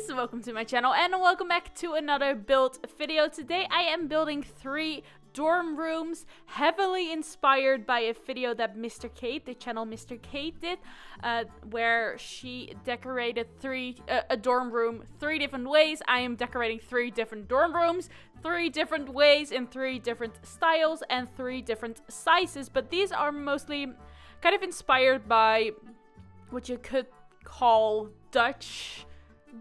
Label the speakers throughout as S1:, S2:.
S1: guys, welcome to my channel and welcome back to another build video. Today I am building 3 dorm rooms, heavily inspired by a video that Mr. Kate, the channel Mr. Kate did, where she decorated a dorm room 3 different ways. I am decorating 3 different dorm rooms, 3 different ways in 3 different styles and 3 different sizes, but these are mostly kind of inspired by what you could call Dutch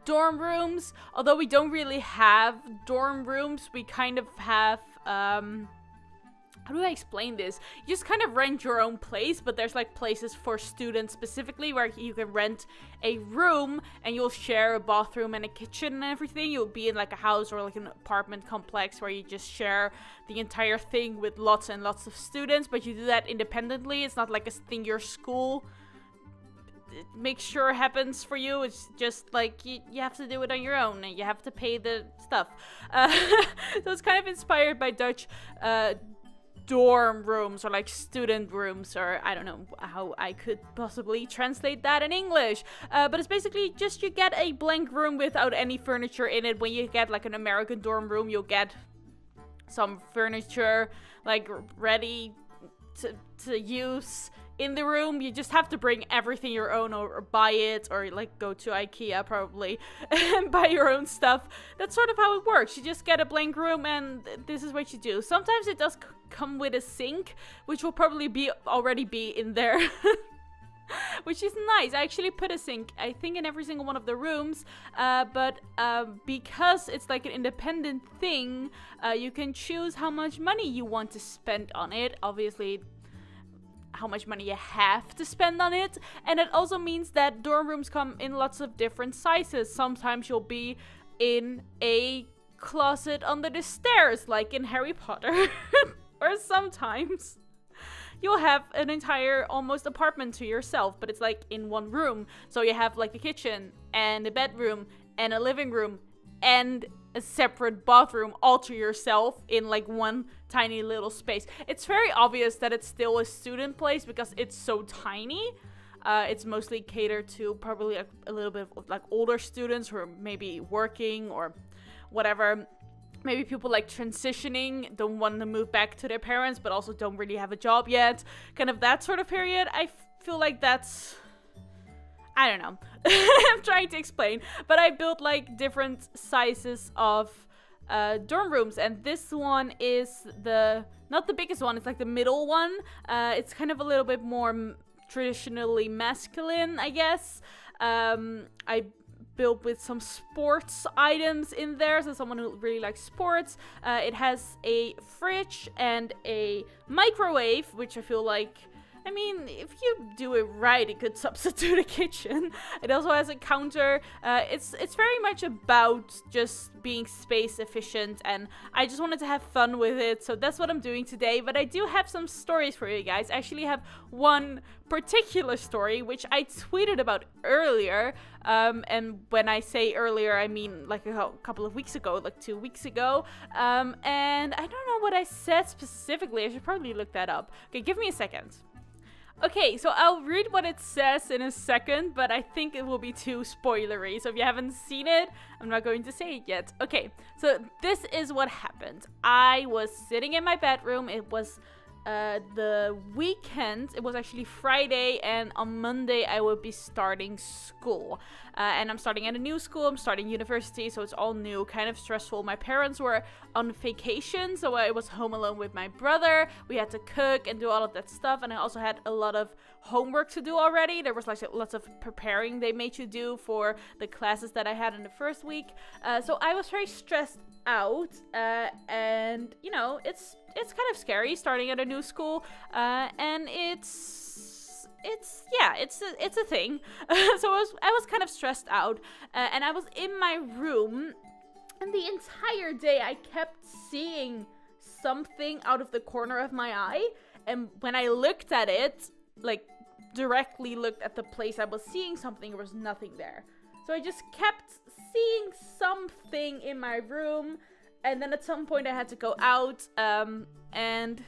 S1: dorm rooms. Although we don't really have dorm rooms, we kind of have how do I explain this? You just kind of rent your own place, but there's like places for students specifically where you can rent a room and you'll share a bathroom and a kitchen and everything. You'll be in like a house or like an apartment complex where you just share the entire thing with lots and lots of students, but you do that independently. It's not like a thing your school make sure happens for you. It's just like you have to do it on your own and you have to pay the stuff. So it's kind of inspired by Dutch dorm rooms or like student rooms, or I don't know how I could possibly translate that in English, but it's basically just you get a blank room without any furniture in it. When you get like an American dorm room, you'll get some furniture like ready to use in the room. You just have to bring everything your own, or buy it, or like go to IKEA probably and buy your own stuff. That's sort of how it works. You just get a blank room and this is what you do. Sometimes it does come with a sink, which will probably already be in there. Which is nice. I actually put a sink, I think, in every single one of the rooms, but because it's like an independent thing, you can choose how much money you want to spend on it. Obviously, how much money you have to spend on it. And it also means that dorm rooms come in lots of different sizes. Sometimes you'll be in a closet under the stairs, like in Harry Potter. Or sometimes you'll have an entire almost apartment to yourself, but it's like in one room. So you have like a kitchen and a bedroom and a living room and a separate bathroom all to yourself in like one tiny little space. It's very obvious that it's still a student place because it's so tiny. It's mostly catered to probably a little bit of like older students who are maybe working or whatever. Maybe people like transitioning, don't want to move back to their parents, but also don't really have a job yet. Kind of that sort of period. I feel like that's, I don't know. I'm trying to explain. But I built like different sizes of dorm rooms. And this one is not the biggest one. It's like the middle one. It's kind of a little bit more traditionally masculine, I guess. I built with some sports items in there, so someone who really likes sports. It has a fridge and a microwave, which I feel like, I mean, if you do it right, it could substitute a kitchen. It also has a counter. It's very much about just being space efficient, and I just wanted to have fun with it, so that's what I'm doing today. But I do have some stories for you guys. I actually have one particular story, which I tweeted about earlier, and when I say earlier, I mean like a couple of weeks ago, like 2 weeks ago, and I don't know what I said specifically. I should probably look that up. Okay, give me a second. Okay, so I'll read what it says in a second, but I think it will be too spoilery. So if you haven't seen it, I'm not going to say it yet. Okay, so this is what happened. I was sitting in my bedroom. It was the weekend. It was actually Friday, and on Monday I would be starting school. And I'm starting at a new school. I'm starting university, so it's all new, kind of stressful. My parents were on vacation, so I was home alone with my brother. We had to cook and do all of that stuff, and I also had a lot of homework to do already. There was like lots of preparing they made you do for the classes that I had in the first week. So I was very stressed out, and you know, it's kind of scary starting at a new school, and it's a thing. So I was kind of stressed out, and I was in my room, and the entire day I kept seeing something out of the corner of my eye, and when I looked at it, like directly looked at the place I was seeing something, there was nothing there. So I just kept seeing something in my room, and then at some point I had to go out, and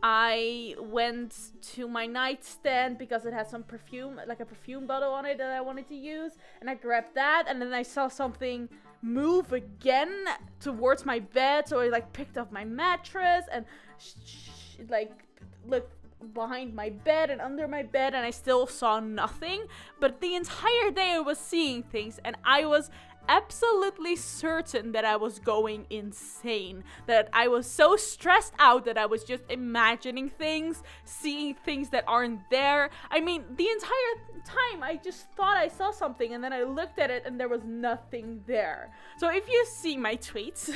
S1: I went to my nightstand because it had some perfume, like a perfume bottle on it that I wanted to use. And I grabbed that, and then I saw something move again towards my bed. So I like picked up my mattress and like looked behind my bed and under my bed, and I still saw nothing. But the entire day I was seeing things, and I was absolutely certain that I was going insane, that I was so stressed out that I was just imagining things, seeing things that aren't there. I mean, the entire time I just thought I saw something, and then I looked at it and there was nothing there. So if you see my tweets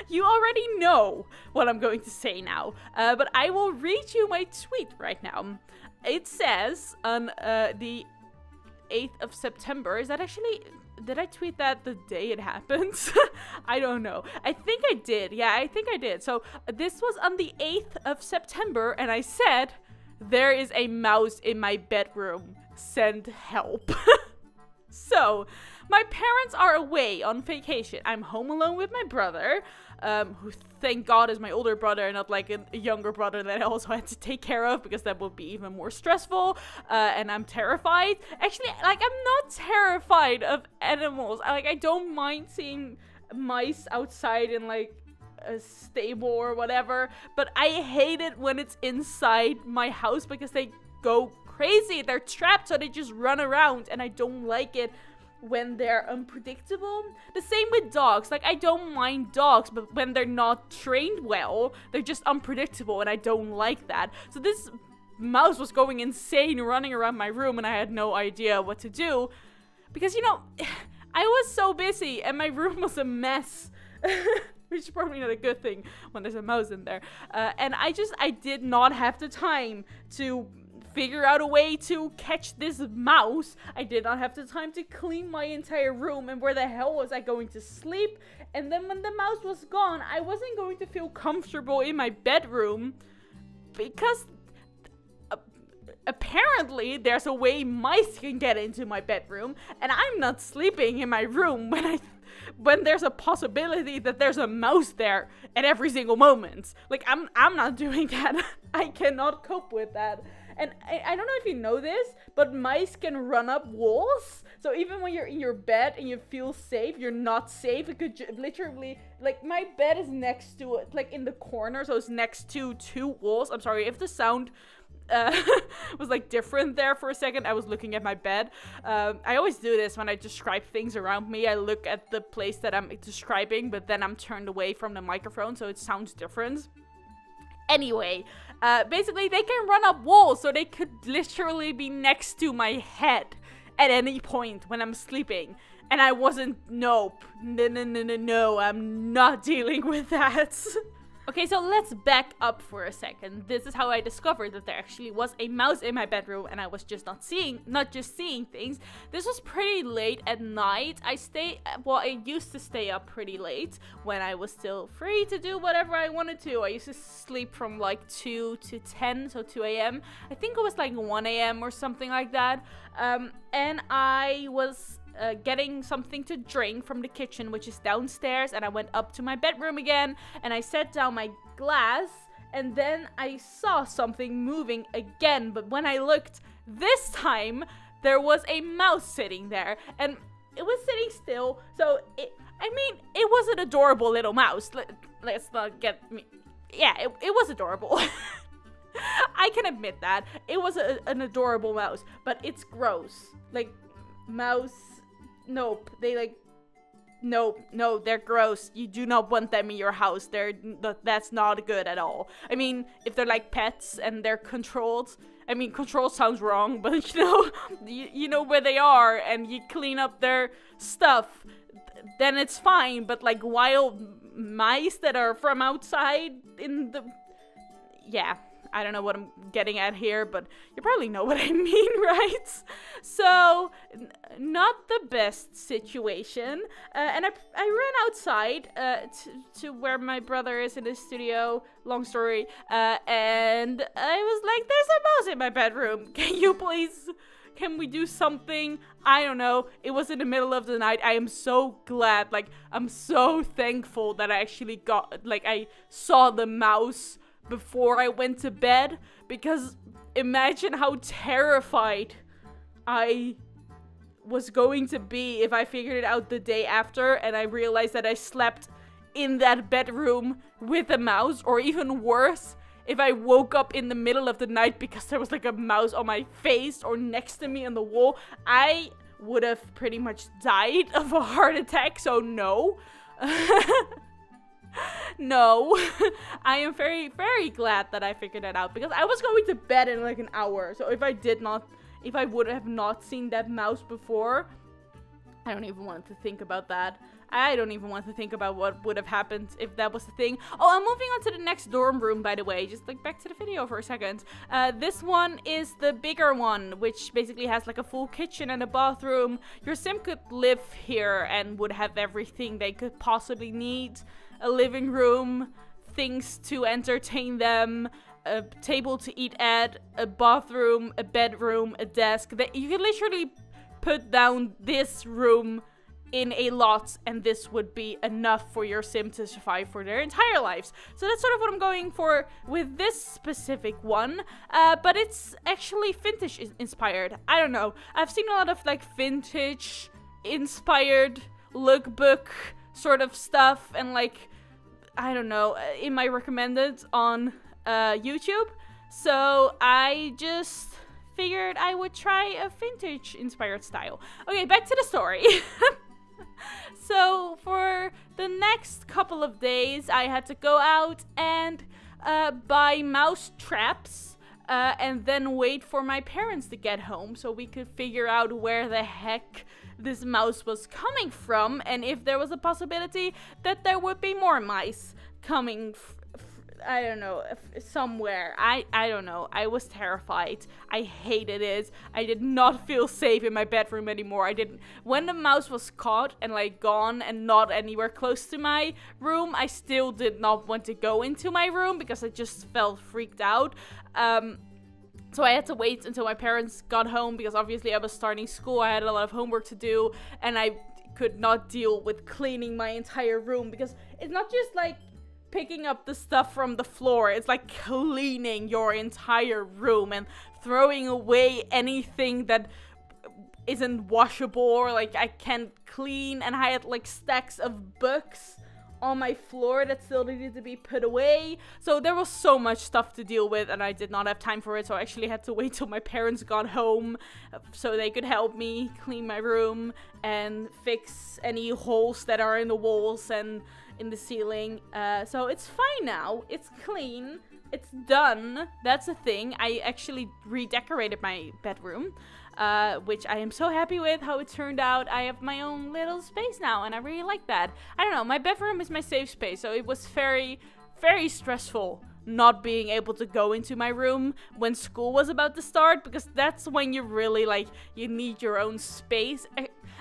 S1: you already know what I'm going to say now, but I will read you my tweet right now. It says on the 8th of September, is that actually, did I tweet that the day it happened? I don't know. I think I did. Yeah, I think I did. So this was on the 8th of September, and I said, there is a mouse in my bedroom. Send help. So, my parents are away on vacation. I'm home alone with my brother, who thank God is my older brother and not like a younger brother that I also had to take care of, because that would be even more stressful, and I'm terrified. Actually, like, I'm not terrified of animals. I don't mind seeing mice outside in like a stable or whatever, but I hate it when it's inside my house because they go crazy. They're trapped, so they just run around, and I don't like it when they're unpredictable. The same with dogs. Like, I don't mind dogs, but when they're not trained well, they're just unpredictable, and I don't like that. So this mouse was going insane, running around my room, and I had no idea what to do, because, you know, I was so busy, and my room was a mess. Which is probably not a good thing when there's a mouse in there. And I did not have the time to figure out a way to catch this mouse. I did not have the time to clean my entire room, and where the hell was I going to sleep? And then when the mouse was gone, I wasn't going to feel comfortable in my bedroom, because apparently there's a way mice can get into my bedroom, and I'm not sleeping in my room when there's a possibility that there's a mouse there at every single moment. Like, I'm not doing that. I cannot cope with that. And I don't know if you know this, but mice can run up walls. So even when you're in your bed and you feel safe, you're not safe. It could literally, like, my bed is next to it, like in the corner, so it's next to two walls. I'm sorry if the sound was like different there for a second. I was looking at my bed. I always do this when I describe things around me. I look at the place that I'm describing, but then I'm turned away from the microphone, so it sounds different. Anyway, basically they can run up walls, so they could literally be next to my head at any point when I'm sleeping. And I wasn't, nope, no, I'm not dealing with that. Okay, so let's back up for a second. This is how I discovered that there actually was a mouse in my bedroom, and I was just not just seeing things. This was pretty late at night. I used to stay up pretty late when I was still free to do whatever I wanted to. I used to sleep from like 2 to 10, so 2 a.m. I think it was like 1 a.m. or something like that. And I was getting something to drink from the kitchen, which is downstairs, and I went up to my bedroom again, and I set down my glass, and then I saw something moving again. But when I looked this time, there was a mouse sitting there, and it was sitting still. So it was an adorable little mouse. Let's not get me. Yeah, it was adorable. I can admit that it was an adorable mouse, but it's gross. Like, mouse. Nope, no, they're gross. You do not want them in your house. That's not good at all. I mean, if they're like pets and they're controlled, I mean, control sounds wrong, but you know where they are, and you clean up their stuff, then it's fine. But like wild mice that are from outside yeah. I don't know what I'm getting at here, but you probably know what I mean, right? So, not the best situation. And I ran outside to where my brother is in his studio. Long story. And I was like, there's a mouse in my bedroom. Can we do something? I don't know. It was in the middle of the night. I am so glad. Like, I'm so thankful that I actually I saw the mouse before I went to bed, because imagine how terrified I was going to be if I figured it out the day after and I realized that I slept in that bedroom with a mouse, or even worse, if I woke up in the middle of the night because there was like a mouse on my face or next to me on the wall. I would have pretty much died of a heart attack, so no. No. I am very, very glad that I figured that out, because I was going to bed in like an hour. So if I would have not seen that mouse before, I don't even want to think about that. I don't even want to think about what would have happened if that was the thing. Oh, I'm moving on to the next dorm room, by the way. Just like back to the video for a second. This one is the bigger one, which basically has like a full kitchen and a bathroom. Your sim could live here and would have everything they could possibly need. A living room, things to entertain them, a table to eat at, a bathroom, a bedroom, a desk. You could literally put down this room in a lot, and this would be enough for your sim to survive for their entire lives. So that's sort of what I'm going for with this specific one, but it's actually vintage inspired. I don't know, I've seen a lot of like vintage inspired lookbook sort of stuff, and like, I don't know, in my recommended on YouTube, so I just figured I would try a vintage inspired style. Okay, back to the story. So for the next couple of days, I had to go out and buy mouse traps and then wait for my parents to get home so we could figure out where the heck this mouse was coming from, and if there was a possibility that there would be more mice coming I don't know, somewhere. I don't know. I was terrified. I hated it. I did not feel safe in my bedroom anymore. When the mouse was caught and like gone and not anywhere close to my room, I still did not want to go into my room because I just felt freaked out. So I had to wait until my parents got home, because obviously I was starting school. I had a lot of homework to do, and I could not deal with cleaning my entire room, because it's not just like picking up the stuff from the floor. It's like cleaning your entire room and throwing away anything that isn't washable or like I can't clean. And I had like stacks of books on my floor that still needed to be put away. So there was so much stuff to deal with, and I did not have time for it. So I actually had to wait till my parents got home so they could help me clean my room and fix any holes that are in the walls and in the ceiling. So it's fine now. It's clean. It's done. That's a thing. I actually redecorated my bedroom, which I am so happy with how it turned out. I have my own little space now, and I really like that. I don't know, my bedroom is my safe space, so it was very, very stressful not being able to go into my room when school was about to start, because that's when you really like, you need your own space.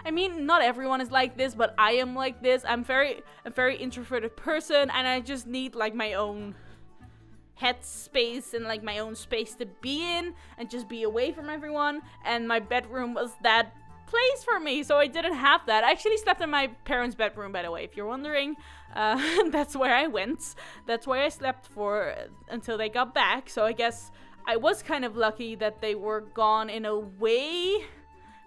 S1: I mean, not everyone is like this, but I am like this. I'm a very introverted person, and I just need like my own head space and like my own space to be in and just be away from everyone. And my bedroom was that place for me, so I didn't have that. I actually slept in my parents' bedroom, by the way, if you're wondering. That's where I went. That's where I slept for until they got back. So I guess I was kind of lucky that they were gone in a way,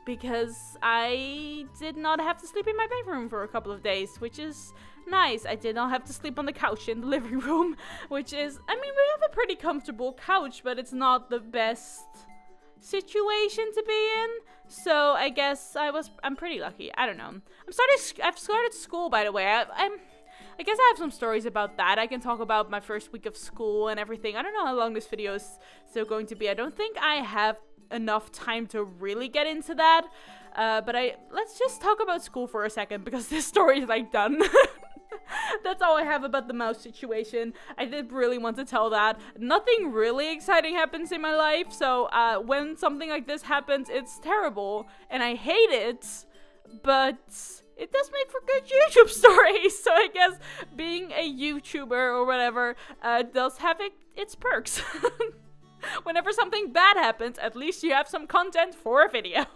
S1: because I did not have to sleep in my bedroom for a couple of days, which is nice. I did not have to sleep on the couch in the living room, which is, I mean, we have a pretty comfortable couch, but it's not the best situation to be in. So I guess I'm pretty lucky. I don't know. I've started school, by the way. I guess I have some stories about that. I can talk about my first week of school and everything. I don't know how long this video is still going to be. I don't think I have enough time to really get into that. But let's just talk about school for a second, because this story is like done. That's all I have about the mouse situation. I did really want to tell that. Nothing really exciting happens in my life, so when something like this happens, it's terrible, and I hate it, but it does make for good YouTube stories. So I guess being a YouTuber or whatever does have its perks. Whenever something bad happens, at least you have some content for a video.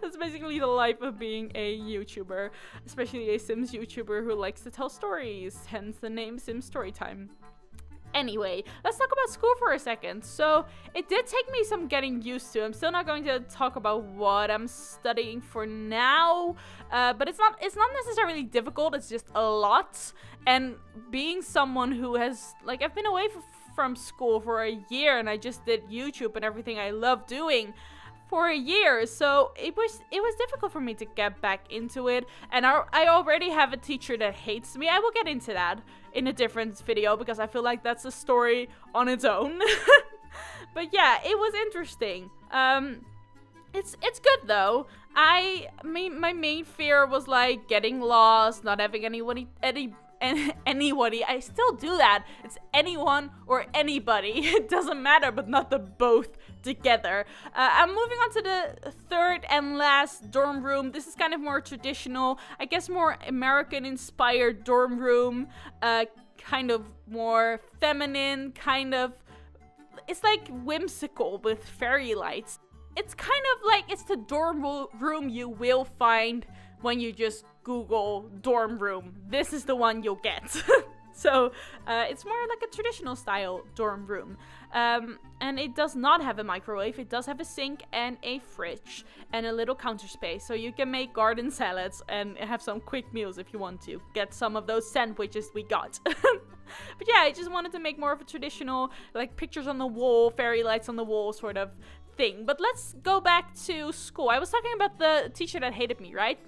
S1: That's basically the life of being a YouTuber, especially a Sims YouTuber who likes to tell stories, hence the name Sims Storytime. Anyway, let's talk about school for a second. So it did take me some getting used to. I'm still not going to talk about what I'm studying for now, but it's not necessarily difficult. It's just a lot. And being someone who has, like, I've been away from school for a year, and I just did YouTube and everything I love doing for a year, so it was difficult for me to get back into it. And I already have a teacher that hates me. I will get into that in a different video because I feel like that's a story on its own. But yeah, it was interesting. It's good though. My main fear was like getting lost, not having anybody. I still do that. It's anyone or anybody. It doesn't matter, but not the both together. I'm moving on to the third and last dorm room. This is kind of more traditional, I guess more American-inspired dorm room. Kind of more feminine, kind of... It's like whimsical with fairy lights. It's kind of like it's the dorm room you will find when you just Google dorm room. This is the one you'll get. So it's more like a traditional style dorm room. And it does not have a microwave. It does have a sink and a fridge and a little counter space. So you can make garden salads and have some quick meals if you want to. Get some of those sandwiches we got. But yeah, I just wanted to make more of a traditional, like, pictures on the wall, fairy lights on the wall sort of thing. But let's go back to school. I was talking about the teacher that hated me, right?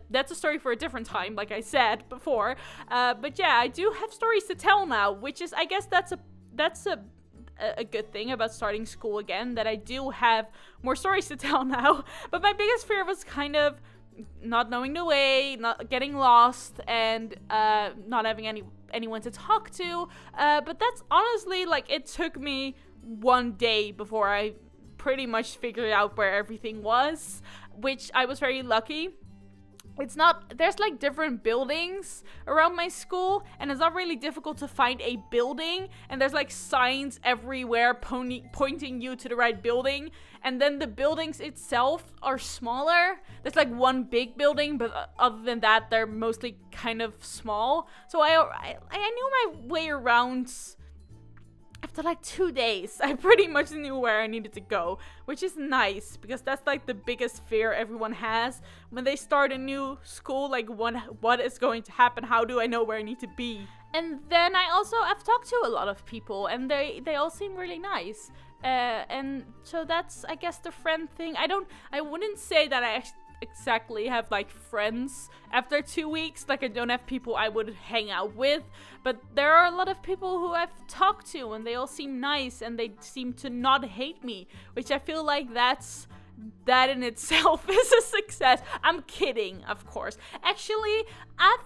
S1: That's a story for a different time, like I said before. But yeah, I do have stories to tell now, which is, I guess that's a good thing about starting school again, that I do have more stories to tell now. But my biggest fear was kind of not knowing the way, not getting lost, and not having anyone to talk to. But that's honestly, like, it took me one day before I pretty much figured out where everything was, which I was very lucky. There's like different buildings around my school, and it's not really difficult to find a building, and there's like signs everywhere pointing you to the right building, and then the buildings itself are smaller. There's like one big building, but other than that, they're mostly kind of small. So I knew my way around. After like 2 days, I pretty much knew where I needed to go, which is nice, because that's like the biggest fear everyone has when they start a new school. Like, what is going to happen? How do I know where I need to be? And then I've talked to a lot of people, and they all seem really nice. And so that's, I guess, the friend thing. I wouldn't say that I exactly have like friends after 2 weeks. Like, I don't have people I would hang out with, but there are a lot of people who I've talked to, and they all seem nice, and they seem to not hate me, which I feel like that in itself is a success. I'm kidding, of course. Actually, I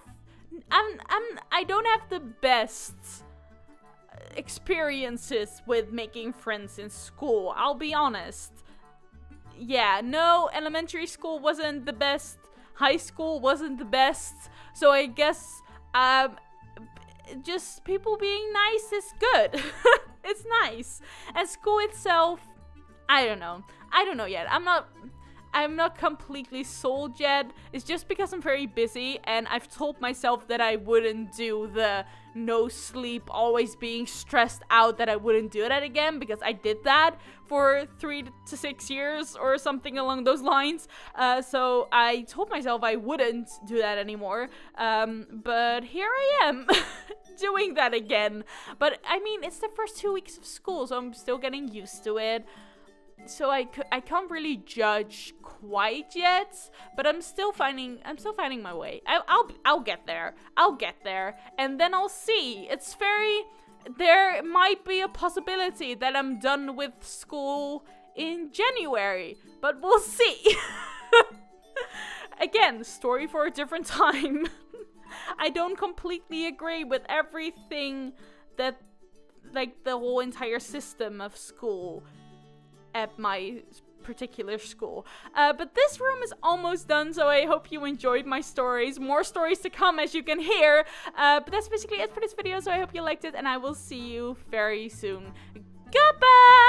S1: don't have the best experiences with making friends in school, I'll be honest. Yeah, no, elementary school wasn't the best. High school wasn't the best. So I guess, just people being nice is good. It's nice. And school itself, I don't know yet. I'm not completely sold yet. It's just because I'm very busy, and I've told myself that I wouldn't do the no sleep, always being stressed out, that I wouldn't do that again, because I did that for 3 to 6 years or something along those lines. So I told myself I wouldn't do that anymore. But here I am doing that again. But I mean, it's the first 2 weeks of school, so I'm still getting used to it. So I can't really judge quite yet, but I'm still finding my way. I'll get there. And then I'll see. There might be a possibility that I'm done with school in January, but we'll see. Again, story for a different time. I don't completely agree with everything that, like, the whole entire system of school at my particular school. But this room is almost done, so I hope you enjoyed my stories. More stories to come, as you can hear. But that's basically it for this video, so I hope you liked it, and I will see you very soon. Goodbye!